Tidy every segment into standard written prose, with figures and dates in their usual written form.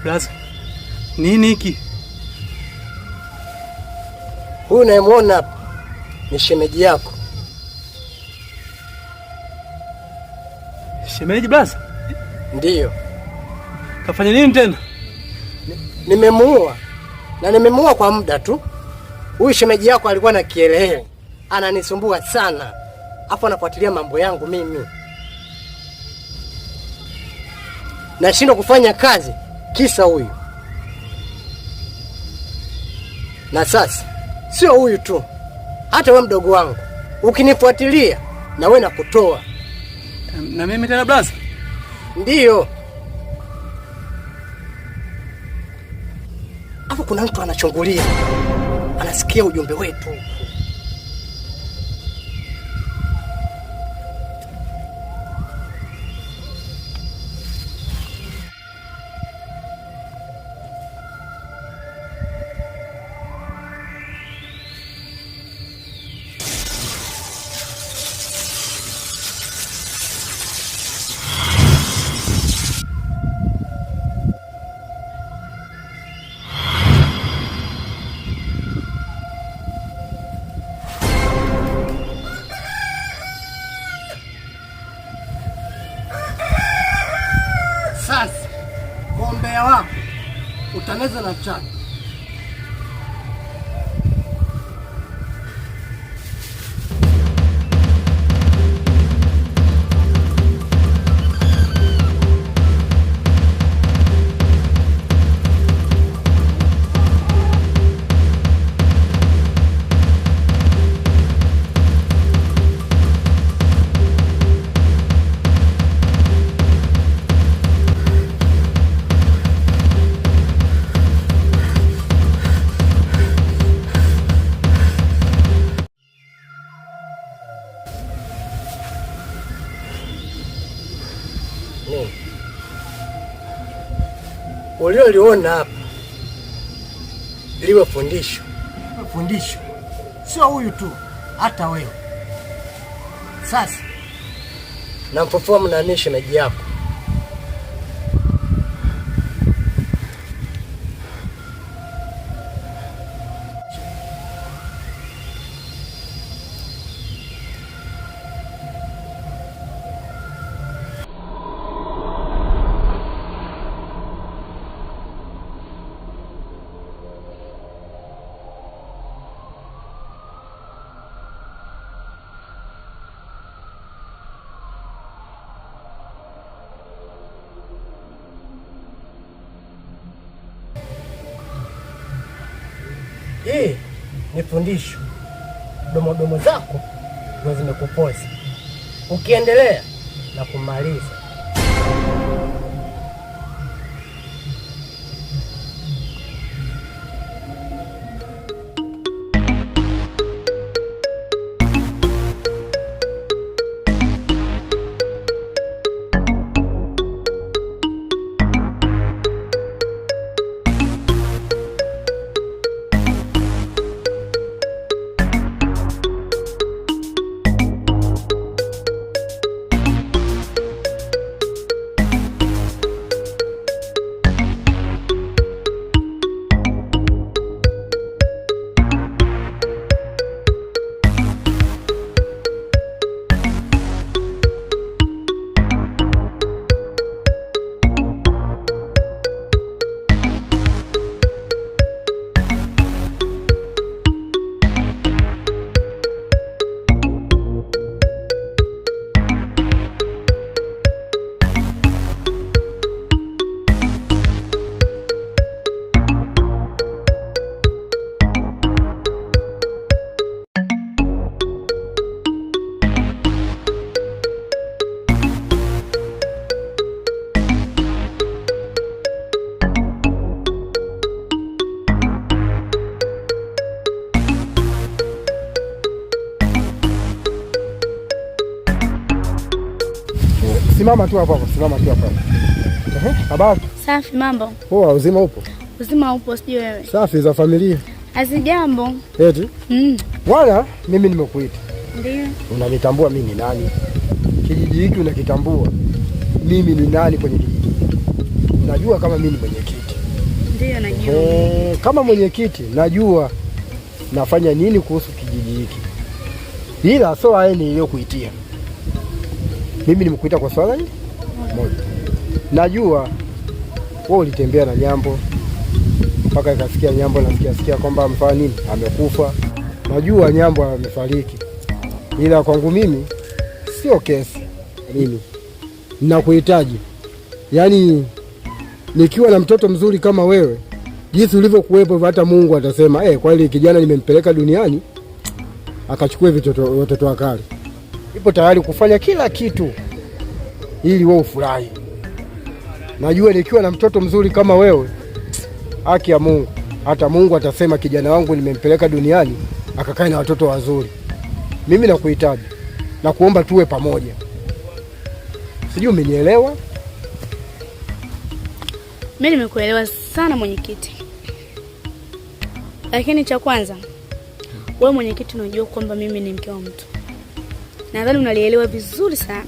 Blaza, nini hiki? Huyu unayemwona hapa ni shemeji yako. Shemeji blaza? Ndiyo. Kafanya nini tena? Nimemuua. Na nimemuua kwa muda tu. Huyu shemeji yako alikuwa na kielele. Ananisumbua sana. Hapo anafuatilia mambo yangu mimi. Nashindwa kufanya kazi kisa huyu. Na sasa sio huyu tu, hata wewe mdogo wangu ukinifuatilia na wewe nakutoa. Na mimi tena blaza? Ndiyo. Hapo kuna mtu anachungulia, anasikia ujumbe wetu. Sasa gombea wako utaneza na chani. Ulioliona hapa liwe fundisho. Fundisho sio huyu tu, hata wewe. Sasa namfufua mnani shemeji yako. Hii ni fundisho. Domo zako ndio zimekupoza. Ukiendelea na kumaliza. Simama tu hapo, simama tu hapo. Habari? Safi, mambo? Poa, uzima upo? Uzima upo, sio wewe? Safi, za familia? Hazijambo. Eti? Bwana, mimi nimekuita. Ndio. Unanitambua mimi ni nani? Kijiji hiki unakitambua mimi ni nani kwenye kijiji? Unajua kama mimi ni mwenyekiti. Ndiyo najua. Kama mwenyekiti najua nafanya nini kuhusu kijiji hiki. Ila sio haya niliyokuitia. Mimi nimekuita kwa swala hili moja. Najua wewe ulitembea na Nyambo mpaka ikasikia Nyambo nasikia kwamba amefanya nini? Amekufa. Najua Nyambo amefariki. Ila kwangu mimi sio kesi. Mimi ninakuhitaji. Yaani nikiwa na mtoto mzuri kama wewe, jinsi ulivyokuwepo hata Mungu atasema, kwa ile kijana nimempeleka duniani akachukue watoto wakali. Ipo tayari kufanya kila kitu ili wewe ufurahi. Najua nikiwa na mtoto mzuri kama wewe, haki ya Mungu, hata Mungu atasema kijana wangu nimempeleka duniani akakae na watoto wazuri. Mimi nakuhitaji na kuomba tuwe pamoja. Sijui umenielewa? Mimi nimekuelewa sana mwenyekiti. Lakini cha kwanza, wewe mwenyekiti unajua kwamba mimi ni mke wa mtu. Nadhani unalielewa vizuri sana.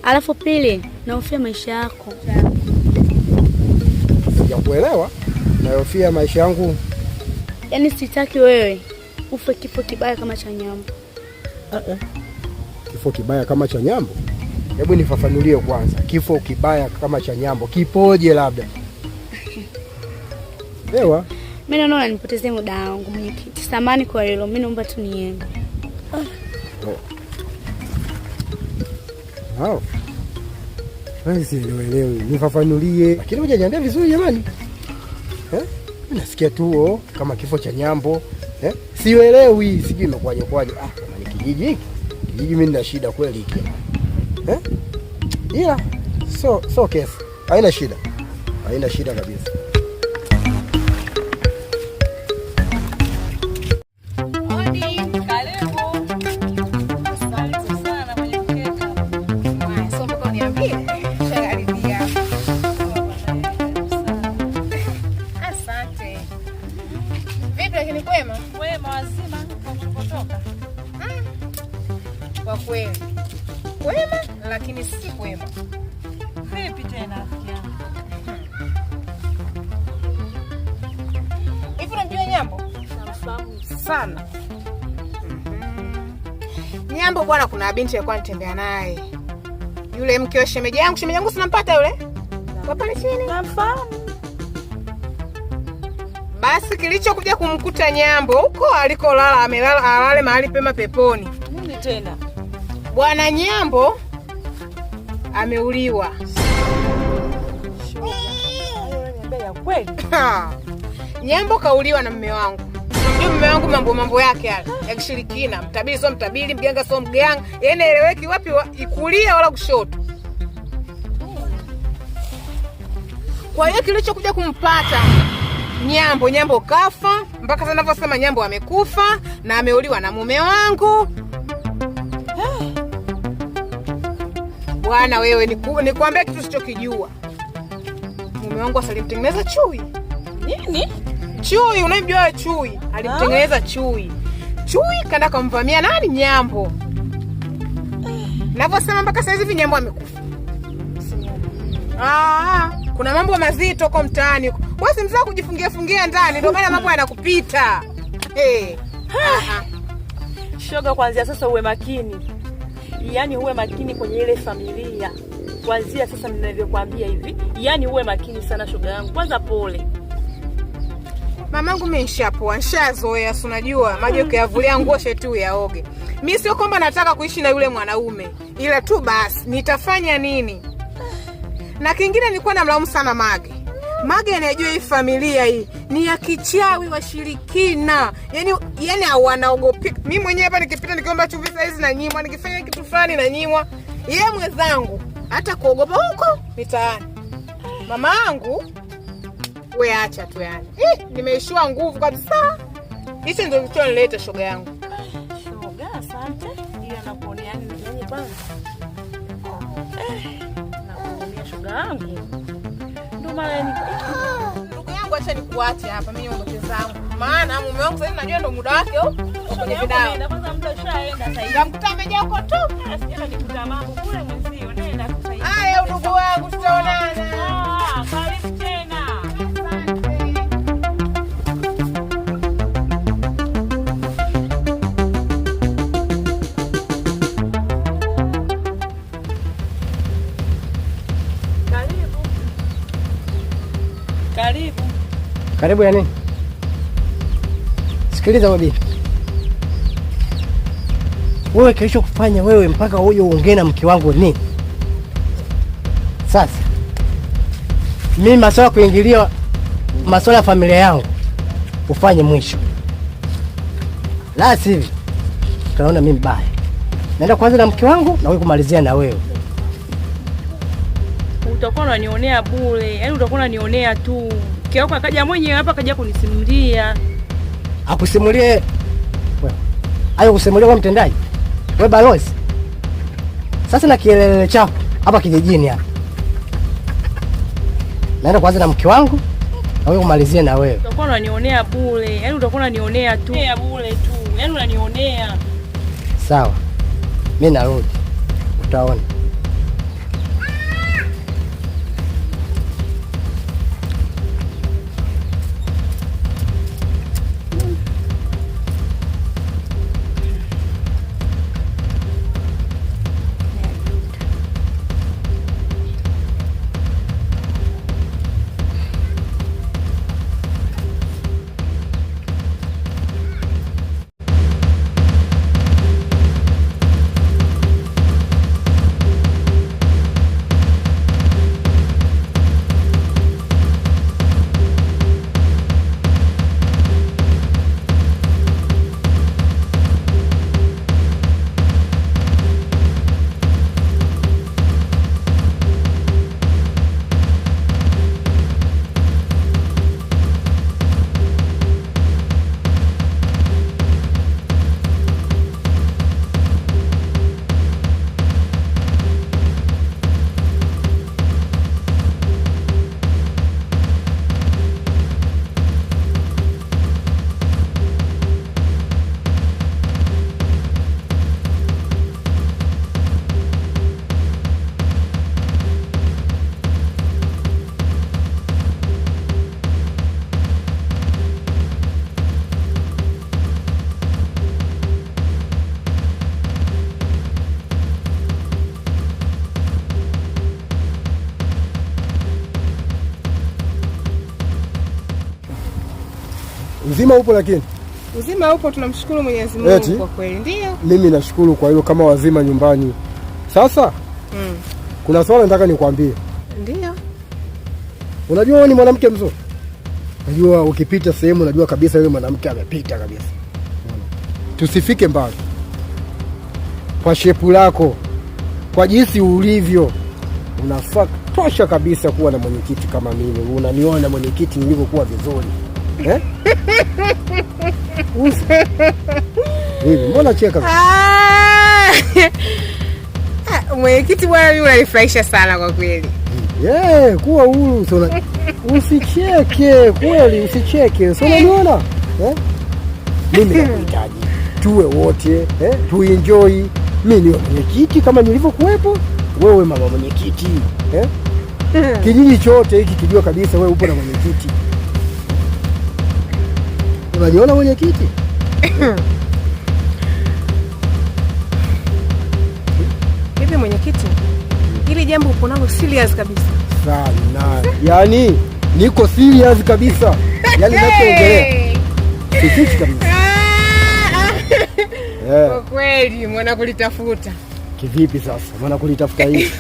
Alafu pili, nahofia maisha yako. Sijakuelewa. Nahofia maisha yangu. Yaani sitaki wewe ufe kifo kibaya kama cha Nyambo. Kifo kibaya kama cha Nyambo? Hebu nifafanulie kwanza. Kifo kibaya kama cha Nyambo kipoje labda? Ewa. Mimi naona unanipotezea muda wangu mwenyekiti. Samahani kwa hilo. Mimi naomba tu niende. Sielewi. Nifafanulie. Lakini hujaniambia vizuri jamani. Mimi nasikia tu kama kifo cha Nyambo. Sielewi, sijui imekwaje. Kama ni kijiji hiki. Kijiji mimi nina shida kweli hiki. Ila so kesi. Haina shida. Haina shida kabisa. Kwa kweli kwema, lakini si kwema. Vipi tena hivi? Unamjua Nyambo? Namfahamu sana. Nyambo bwana, kuna binti alikuwa anatembea naye, yule mke wa shemeji yangu. Shemeji yangu sinampata yule kwa pale chini. Namfahamu. Basi kilichokuja kumkuta Nyambo huko alikolala, amelala alale mahali pema peponi. Nini tena? Bwana Nyambo ameuliwa. Kweli? Nyambo kauliwa na mume wangu. Ndio mume wangu mambo yake yale ya kishirikina, mtabiri sio mtabiri, mganga sio mganga. Yaani eleweki wapi ikulia wala kushoto. Kwa hiyo kilichokuja kumpata Nyambo kafa, mpaka sasa ninavyosema Nyambo amekufa na ameuliwa na mume wangu. Bwana wewe, nikwambia kitu usichokijua. Mume wangu alimtengeneza chui. Nini? Chui, unamjua chui? Alimtengeneza chui. Chui kaenda kumvamia nani? Nyambo. Ninavyosema mpaka sasa hivi Nyambo amekufa. Kuna mambo mazito huko mtaani. Wewe si mzao kujifungia ndani, ndio maana mambo yanakupita. Shoga, kuanzia sasa uwe makini. Yaani uwe makini kwenye ile familia. Kuanzia sasa ninavyokuambia hivi. Yaani uwe makini sana shoga yangu. Kwanza pole. Mamangu mimi nishazoea, si unajua, maji ukiyavulia nguo shetu yaoge. Mimi sio kwamba nataka kuishi na yule mwanaume, ila tu basi nitafanya nini? Na kingine nilikuwa namlaumu sana Mage anajua hii familia hii ni ya kichawi washirikina. Yaani wanaogopa. Mimi mwenyewe hapa nikipita nikiomba chumvi saa hizi na nyimwa, nikifanya kitu fulani na nyimwa. Yeye mwenzangu hata kuogopa huko mitaani. Mamangu wewe acha tu yani. Nimeishiwa nguvu kabisa. Hicho ndio kilichonileta shoga yangu. Shoga, asante. Hiyo nakuonea nini bwana? Nakuonea shoga yangu. Ndio maana ndugu yangu, acha nikuache hapa mimi ngote zangu. Maana mume wangu sasa najua ndio muda wake kwenye bidao. Na kwanza muda ushaenda sasa hivi. Ngamkuta amejaa huko tu. Asienda nikuta mambo kule mwenzio. Nenda sasa hivi. Haya ndugu wangu, tutaonana. Karibu tena. Karibu ya nini? Sikiliza wabi. Wewe kilicho kufanya wewe mpaka uje uongee na mke wangu ni sasa. Mimi masuala kuingilia masuala ya familia yangu ufanye mwisho. La sivyo utaona mimi mbaya. Naenda kwanza na mke wangu na wewe kumalizia na wewe. Utakuwa unanionea bure. Yaani utakuwa unanionea tu. Mke wako akaja mwenyewe hapa akaja kunisimulia. Akusimulie wewe. Ayo kusimulia kwa mtendaji. Wewe balozi. Sasa na kielele chako hapa kijijini hapa. Naenda kwanza na mke wangu na wewe kumalizia na wewe. Utakuwa unanionea bure. Yaani utakuwa unanionea tu. Bure tu. Yaani unanionea. Sawa. Mimi narudi. Utaona. Uzima upo lakini? Uzima upo, tunamshukuru Mwenyezi Mungu kwa kweli. Ndio. Mimi nashukuru kwa hilo kama wazima nyumbani. Sasa kuna swala nataka nikwambie. Ndio. Unajua wewe ni mwanamke mzuri. Unajua ukipita sehemu unajua kabisa yule mwanamke amepita kabisa. Tusifike mbali. Kwa shepu lako, kwa jinsi ulivyo, unafaa tosha kabisa kuwa na mwenyekiti kama mimi. Unaniona mwenyekiti nilivyokuwa vizuri. Hivi mbona cheka? Mwenyekiti bwana, mimi unanifurahisha sana kwa kweli. Kuwa huru, usicheke kweli, usicheke. Sio unaniona? Mimi nakuhitaji. Tuwe wote, tuenjoy. Mimi ni mwenyekiti kama nilivyokuwepo, wewe mama mwenyekiti. Kijiji chote hiki kijua kabisa wewe upo na mwenyekiti. Unaniona mwenyekiti? Hivi mwenyekiti, hili jambo upo nalo serious kabisa? Sana. Yaani niko serious kabisa. Yaani nachoongelea. Kitu kabisa. Kwa kweli mwana kulitafuta. Kivipi sasa? Mwana kulitafuta hivi.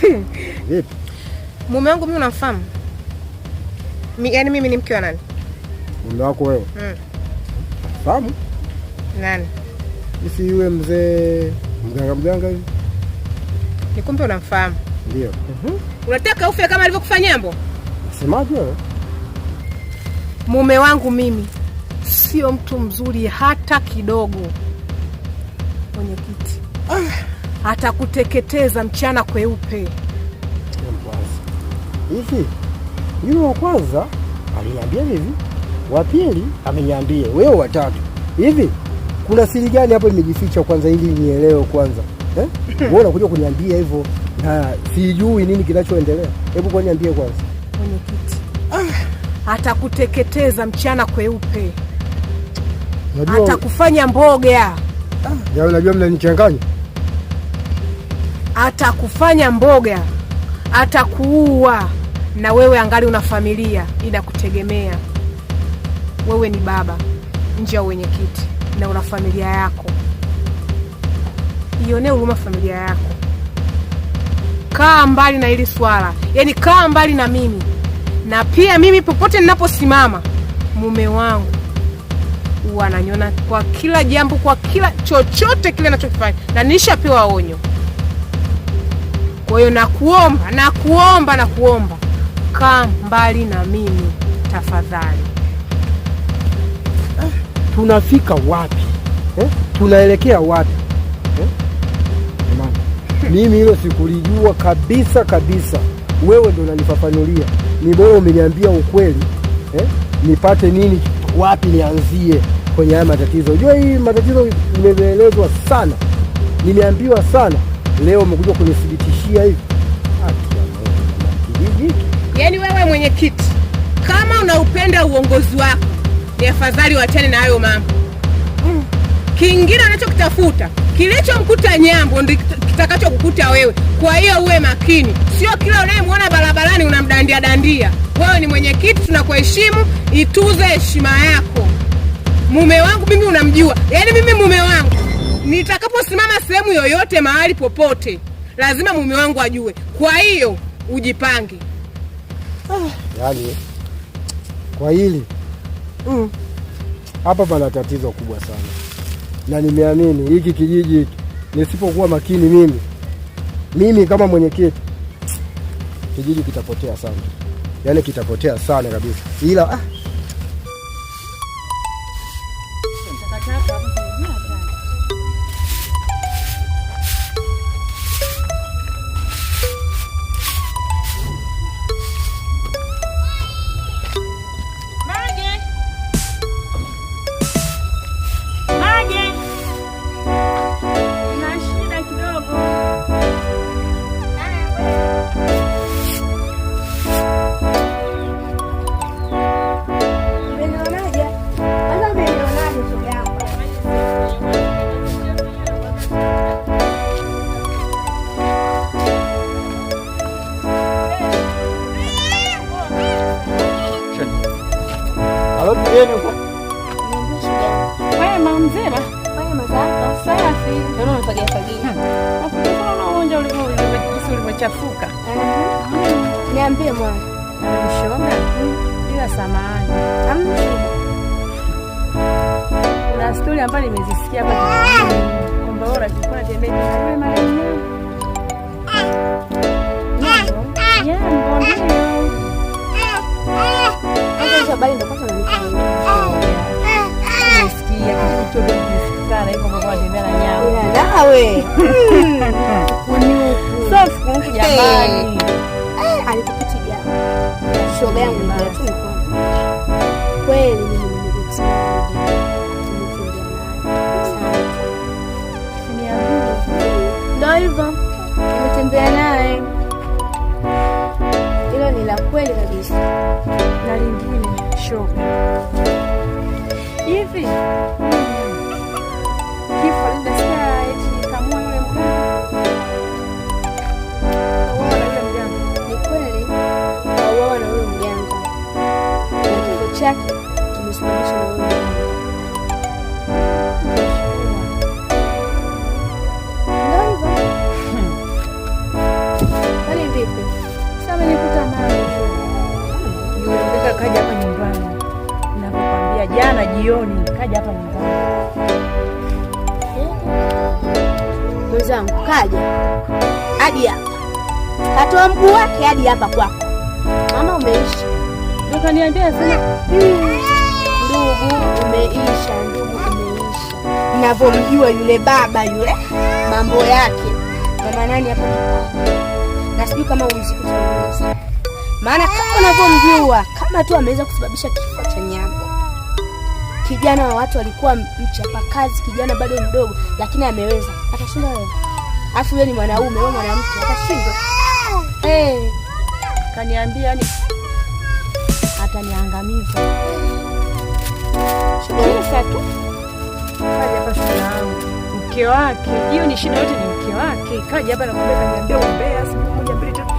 Vipi? Mume wangu mimi unamfahamu? Yaani mimi ni mke wa nani? Mume wako wewe? Fahamu? Nani? Isi yule mzee mganga hivi. Nikumbe unamfahamu? Ndio. Unataka ufe kama alivyokufanyia Mbo? Semaje wewe? Mume wangu mimi sio mtu mzuri hata kidogo. Mwenyekiti. Atakuteketeza mchana kweupe. Hivi yule wa kwanza aliniambia hivi, wa pili ameniambia, wewe wa tatu. Hivi kuna siri gani hapo imejificha kwanza ili nielewe kwanza? Wewe unakuja kuniambia hivyo na sijui nini kinachoendelea. Hebu kwa niambie kwanza. Mwenyekiti. Atakuteketeza mchana kweupe. Atakufanya mboga. Ya unajua mnanichanganya. Atakufanya mboga. Atakuua na wewe angali una familia inakutegemea. wewe ni baba nje ya wenyekiti na una familia yako. Ione huruma familia yako. Kaa mbali na hili swala. Yaani kaa mbali na mimi. Na pia mimi popote ninaposimama, mume wangu wananiona kwa kila jambo, kwa kila chochote kile ninachokifanya, na nishapewa onyo. Kwa hiyo nakuomba kaa mbali na mimi tafadhali. Tunafika wapi? Tunaelekea wapi? Mimi hilo sikulijua kabisa. Wewe ndo unanifafanulia. Ni bora umeniambia ukweli, nipate nini, wapi nianzie kwenye haya matatizo. Unajua hii matatizo nimeelezwa sana, nimeambiwa sana. Leo umekuja kunithibitishia hivi. Yaani wewe mwenyekiti, kama unaupenda uongozi wako, ni afadhali wachane na hayo mambo. Kingine unachokitafuta, kilichomkuta Nyambo ndio kitakachokukuta wewe. Kwa hiyo uwe makini. Sio kila unayemwona barabarani unamdandia. Wewe ni mwenyekiti, tunakuheshimu, ituze heshima yako. Mume wangu mimi unamjua. Yaani mimi mume wangu nitakaposimama sehemu yoyote mahali popote, lazima mume wangu ajue. Kwa hiyo ujipange. Yaani kwa hili hapa pana tatizo kubwa sana. Na nimeamini hiki kijiji hiki nisipokuwa makini mimi kama mwenyekiti, kijiji kitapotea sana. Yaani kitapotea sana kabisa. Ila chafuka. Niambie mwana. Shoga. Ila samahani. Hamna shida. Kuna story ambayo nimezisikia hapa kwamba wewe unachukua tembea na yule marehemu. Nyambo ndio. Hizo habari ndio kwanza nilikuwa. Nimesikia kitu sana hivyo kwa tembea na Nyambo. Ila nawe. Sasa siku jamani. Alikupitia jana. Shoga yangu ndio tu kweli mimi nimekusikia. Ndio hivyo. Nimetembea naye. Hilo ni la kweli kabisa. Na lingine shoga. Hivi kifo linasikia eti kamua yule mganga. Chake tumesababisha na wewe. Kwani vipi? Sasa nilikuta naye. Yule kaja hapa nyumbani. Ninakwambia jana jioni kaja hapa nyumbani. Mwenzangu kaja. Hadi hapa. Katoa mguu wake hadi hapa kwako. Mama umeisha. Ukaniambia sana ndugu umeisha. Ninavyomjua yule baba yule, mambo yake mama nani hapa kipaa. Na sijui kama uzikutanguliza. Maana kama unavyomjua, kama tu ameweza kusababisha kifo cha Nyambo. Kijana wa watu alikuwa mchapakazi, kijana bado mdogo, lakini ameweza. Atashinda wewe. Afu yeye ni mwanaume, wewe mwanamke, atashinda. Kaniambia yani ataniangamiza. Shida tu. Kaja hapa shida yangu. Mke wake, hiyo ni shida yote ni mke wake. Kaja hapa na kuniambia umbea siku moja mbili tatu.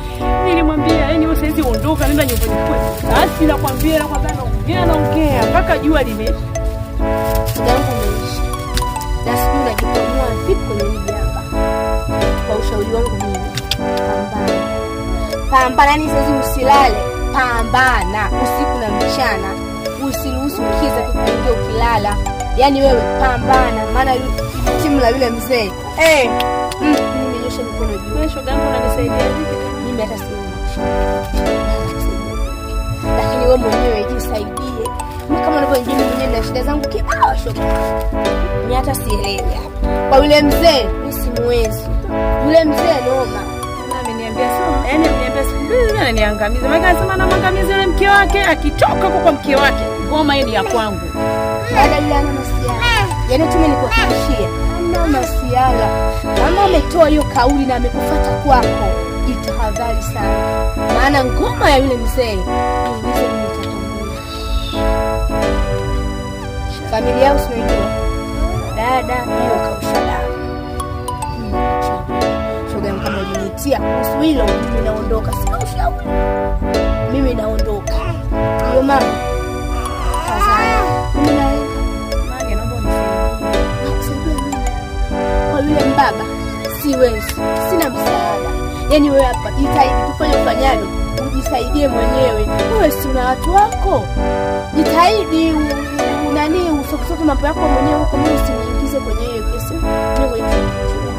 Nilimwambia yani wewe saizi ondoka nenda nyumbani kwako. Basi nakwambia Vile anaongea mpaka jua limeisha. Muda wangu umeisha. Na sijui unajikwamua vipi kwenye hili janga. Kwa ushauri wangu mimi, pambana. Pambana, yani sasa usilale. Pambana usiku na mchana. Usiruhusu kiza kikuingia ukilala. Yaani wewe pambana, maana timu la yule mzee. Mimi nyosha mikono juu. Wewe shoga yangu unanisaidia vipi? Mimi hata siwezi. Lakini wewe mwenyewe jisaidie. Mimi kama unavyojua mimi mwenyewe na shida zangu kibao shoga. Mimi hata sielewi hapa. Kwa yule mzee mimi simuwezi. Yule mzee noma. Ameniambia sawa. Yaani ameniambia siku mbili ananiangamiza. Maana anasema anamwangamiza yule mke wake, akitoka kwa mke wake. Ngoma hii ni ya kwangu. Dada yule ana masiala. Yaani tume nikuhakikishia. Ana masiala. Kama umetoa hiyo kauli na amekufuata kwako, jitahadhari sana. Maana ngoma ya yule mzee niulize mimi nitakuambia. Familia yao sinaijua. Dada hiyo kausha damu. Shoga yangu kama ulinitia kuhusu hilo, mimi naondoka. Sina ushauri. Mimi naondoka. Hiyo mama. Sasa mimi naenda. Mange naomba unisaidie. Nakusaidia mimi. Kwa yule mbaba siwezi. Sina msaada. Yaani wewe hapa jitahidi tufanye ufanyalo. Ujisaidie mwenyewe. Wewe si una watu wako. Jitahidi nani usokusoku mambo yako mwenyewe huko, mimi usiniingize kwenye hiyo kesi. Mimi ngoja nichukue.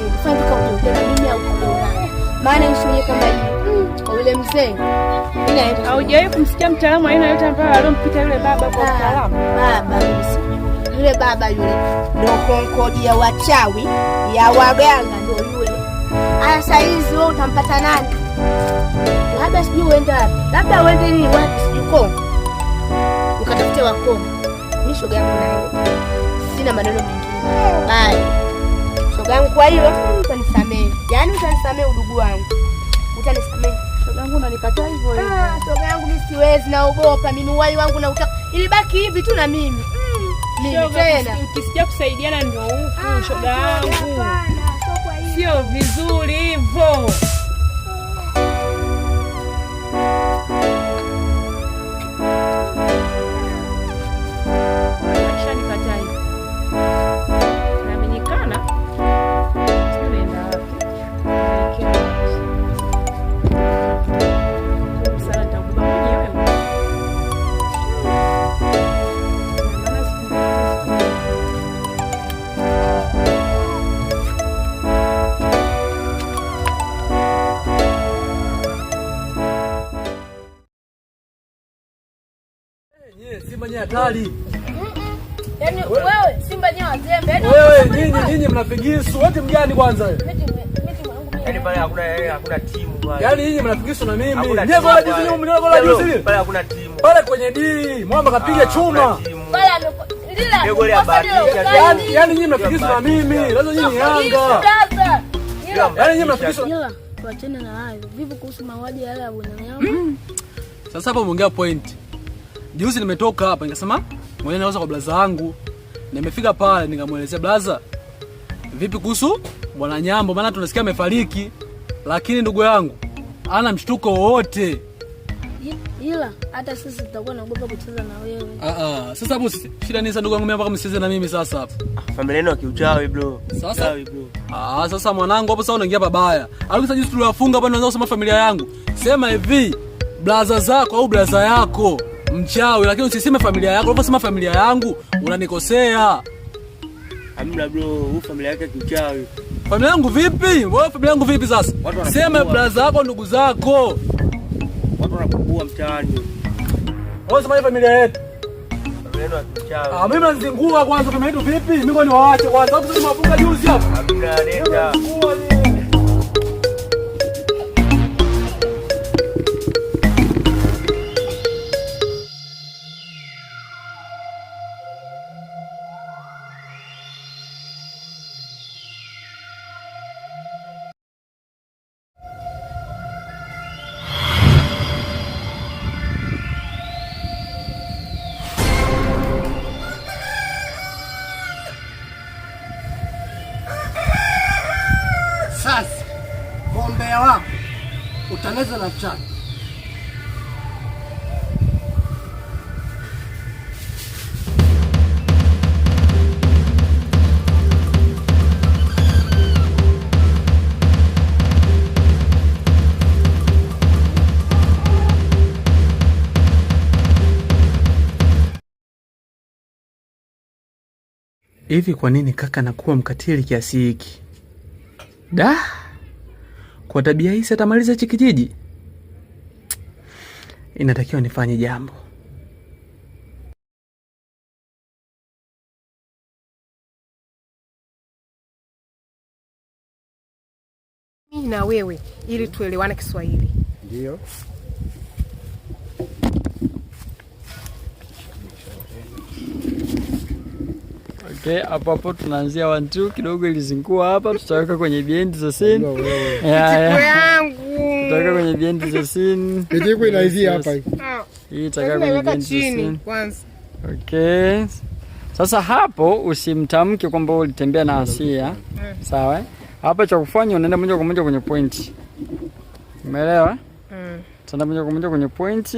Ni kufanya kama unaongea mimi au kuona. Maana ishoje kama hivi. Kwa yule mzee. Mimi naenda. Haujawahi kumsikia mtaalamu aina yote ambaye alompita yule baba kwa mtaalamu? Baba yule baba yule ndio konkodi ya wachawi ya waganga ndio yule. Aya saizi wewe utampata nani? Labda sijui uende wapi. Labda uende ni wapi sijui ukatafute wako. Mimi shoga yangu naye. Sina maneno mengine. Bye. Shoga yangu kwa hiyo utanisamehe. Yaani utanisamehe udugu wangu. Utanisamehe. Shoga yangu unanikataa hivyo hivyo. Shoga yangu mimi siwezi, naogopa. Mimi uhai wangu na utaka. Ilibaki hivi tu na mimi. Mimi tena. Ukisikia kusaidiana ndio huku shoga yangu. Sio vizuri hivyo. Simba nye hatari. Yaani wewe Simba nye wazembe. Wewe nyinyi mnapigisu. Wote mgani kwanza wewe? Yaani pale hakuna timu pale. Yaani nyinyi mnapigisu na mimi. Nyewe bora juzi nyinyi mnao bora juzi. Pale hakuna timu. Pale kwenye D, Mwamba kapiga chuma. Pale Yaani nyinyi mnapigisu na mimi. Lazima nyinyi Yanga. Yaani nyinyi mnapigisu. Tuachane na hayo. Vipi kuhusu mauaji yale ya bwana yangu? Sasa hapo umeongea point. Juzi nimetoka hapa nikasema mwenyewe nauza kwa blaza wangu. Nimefika pale nikamuelezea blaza, vipi kuhusu bwana Nyambo, maana tunasikia amefariki. Lakini ndugu yangu ana mshtuko wote. Ila hata sisi tutakuwa naogopa kucheza na wewe. Sasa hapo shida nini sasa ndugu yangu, mimi mpaka msicheze na mimi sasa hapo. Familia yenu kiuchawi bro. Sasa bro. Sasa mwanangu hapo sasa unaingia babaya. Alikuwa juzi tuliwafunga hapa, unaanza kusema familia yangu. Sema hivi, blaza zako au blaza yako mchawi, lakini usiseme familia yako. Unaposema familia yangu unanikosea. Hamna bro, huu familia yake kiuchawi. Familia yangu vipi? Wewe familia yangu vipi sasa? Sema blaza yako, ndugu zako. Watu wanakubua mtaani. Wewe sema familia yetu. Familia yenu kiuchawi. Mimi nazingua kwanza, familia yetu vipi? Mimi ngoja niwaache kwanza. Hapo sasa mafunga juzi hapo. Hamna nenda. Sasa gombea wako utaneza na chana. Hivi kwa nini kaka nakuwa mkatili kiasi hiki? Da! Kwa tabia hii sitamaliza hiki kijiji. Inatakiwa nifanye jambo. Mimi na wewe ili tuelewane Kiswahili. Ndio. Okay, hapo tunaanzia 1 2 kidogo ilizingua hapa, tutaweka kwenye behind the scene. Kitiko yangu. Tutaweka kwenye behind the scene. Kitiko inaizia hapa hii. Hii itakaa kwenye behind the scene kwanza. Okay. Sasa hapo usimtamke kwamba ulitembea na Asia. Sawa? Hapa cha kufanya unaenda moja kwa moja kwenye point. Umeelewa? Tutaenda moja kwa moja kwenye point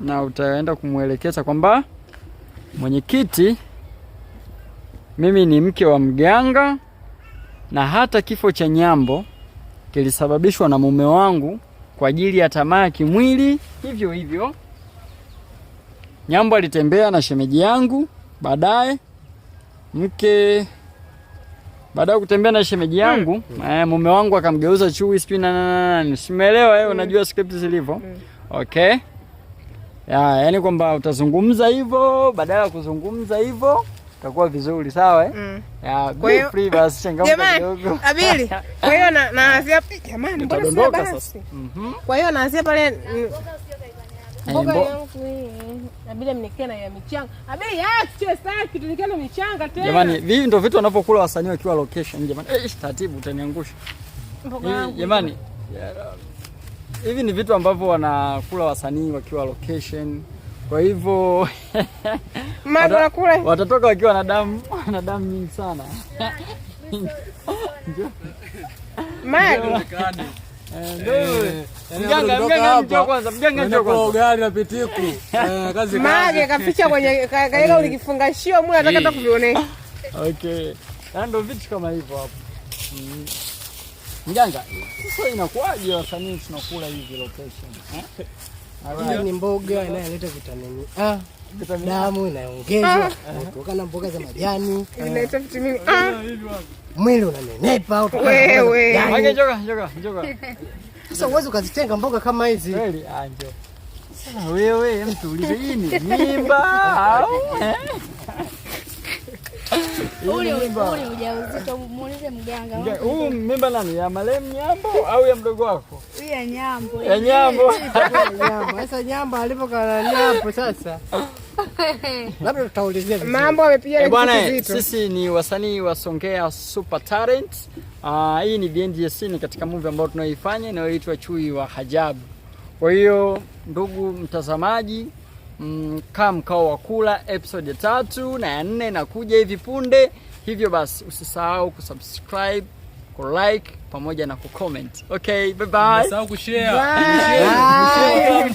na utaenda kumuelekeza kwamba mwenyekiti, mimi ni mke wa mganga na hata kifo cha Nyambo kilisababishwa na mume wangu kwa ajili ya tamaa ya kimwili. Hivyo hivyo Nyambo alitembea na shemeji yangu, baadaye kutembea na shemeji yangu mume wangu akamgeuza chui sijui na simeelewa wewe, unajua script zilivyo. Okay, yaani kwamba utazungumza hivyo, badala ya kuzungumza hivyo itakuwa vizuri, sawa be free basi, changamka kidogo. Abili, kwa hiyo naanzia jamani, mbona sio basi? Kwa hiyo naanzia pale mboga yangu Abili mnikena ya michanga. Abili acha sasa tulikana michanga tena. Jamani, hivi ndio vitu wanapokula wasanii wakiwa location jamani. Taratibu utaniangusha. Jamani, hivi ni vitu ambavyo wanakula wasanii wakiwa location. Kwa hivyo watatoka wakiwa na damu nyingi sana. Mganga njoo kwanza. Gari na pitiku. Kazi. Mage kaficha kwenye kaeka ulikifungashio mula nataka hata kuvione. Okay. Ndio vitu kama hivyo hapo. Mganga, sasa inakuwaje wasanii tunakula hivi location? Hii ni mboga inayoleta vitamini A. Damu inaongezwa kutokana na mboga za majani. Inaleta vitamini Mwili unanenepa. Wewe. Mage joka. Sasa uwezo ukazitenga mboga kama hizi. Kweli? Njoo. Sasa wewe mtu ulize hii ni mimba au? Ule ujauzito muulize mganga. Huu mimba nani? Ya marehemu Nyambo au ya mdogo wako? Ya Nyambo. Ya Nyambo. Sasa Nyambo alipokaa Nyambo sasa. Labda tutaulizia mambo amepiga bwana. Sisi ni wasanii wa Songea Super Talent. Hii ni behind the scene katika movie ambayo tunaoifanya inayoitwa Chui wa Ajabu. Kwa hiyo ndugu mtazamaji, kaa mkao wa kula episode ya 3 na ya 4 na kuja hivi punde. Hivyo basi usisahau kusubscribe, kulike pamoja na kucomment. Okay, bye bye. Usisahau kushare. Bye.